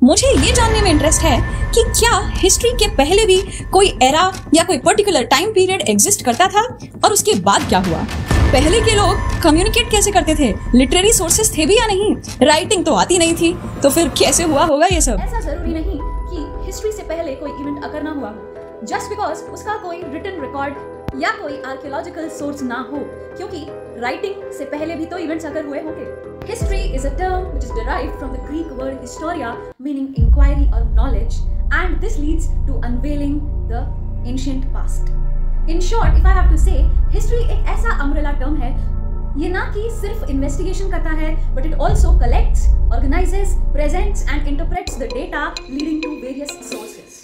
मुझे ये जानने में इंटरेस्ट है कि क्या हिस्ट्री के पहले भी कोई एरा या कोई पर्टिकुलर टाइम पीरियड एग्जिस्ट करता था और उसके बाद क्या हुआ। पहले के लोग कम्युनिकेट कैसे करते थे, लिटरेरी सोर्सेस थे भी या नहीं, राइटिंग तो आती नहीं थी, तो फिर कैसे हुआ होगा ये सब। ऐसा जरूरी नहीं कि हिस्ट्री से पहले कोई इवेंट अकर ना हुआ हो जस्ट बिकॉज उसका कोई रिटन रिकॉर्ड या कोई आर्कियोलॉजिकल सोर्स ना हो, क्योंकि राइटिंग से पहले भी तो इवेंट्स अगर हुए होंगे। History is a term which is derived from the Greek word historia, meaning inquiry or knowledge, and this leads to unveiling the ancient past. In short, if I have to say, history एक ऐसा umbrella term है, ये ना कि सिर्फ investigation करता है, but it also collects, organizes, presents and interprets the data leading to various sources.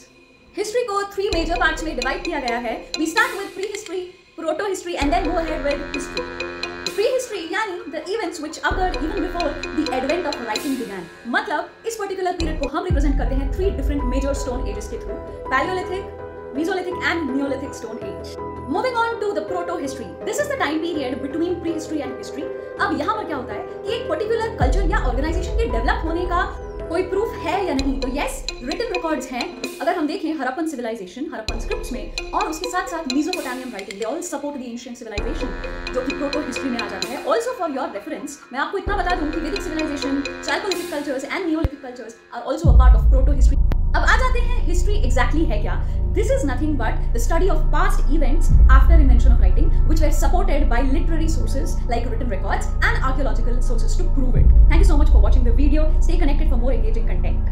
History को 3 मेजर पार्ट्स में डिवाइड किया गया है। We start with prehistory, proto-history and then go ahead with history. Prehistory यानी the events which occurred even before the advent of writing began. मतलब इस particular period को हम रिप्रेजेंट करते हैं 3 डिफरेंट मेजर स्टोन एजेस के through, Palaeolithic, Mesolithic and Neolithic stone age. Moving on to the proto-history. This is the time period between prehistory and history. अब यहाँ पर क्या होता है कि एक पर्टिकुलर कल्चर या ऑर्गेनाइजेशन के डेवलप होने का कोई प्रूफ है या नहीं, तो यस, रिटन रिकॉर्ड्स हैं। अगर हम देखें हरप्पन सिविलाइजेशन, हरप्पन स्क्रिप्ट्स में और उसके साथ साथ Mesopotamian writing, they all support the ancient civilization, जो कि प्रोटो हिस्ट्री में आ जाता है। ऑल्सो फॉर योर रेफरेंस मैं आपको इतना बता दूं कि वैदिक civilization, chalcolithic cultures and neolithic cultures are also a part of proto history. अब आ जाते हैं हिस्ट्री एग्जैक्टली है क्या। This is nothing but the study of past events after invention of writing, which were supported by literary sources like written records and archaeological sources to prove it. Thank you so much for watching the video. Stay connected for more engaging content.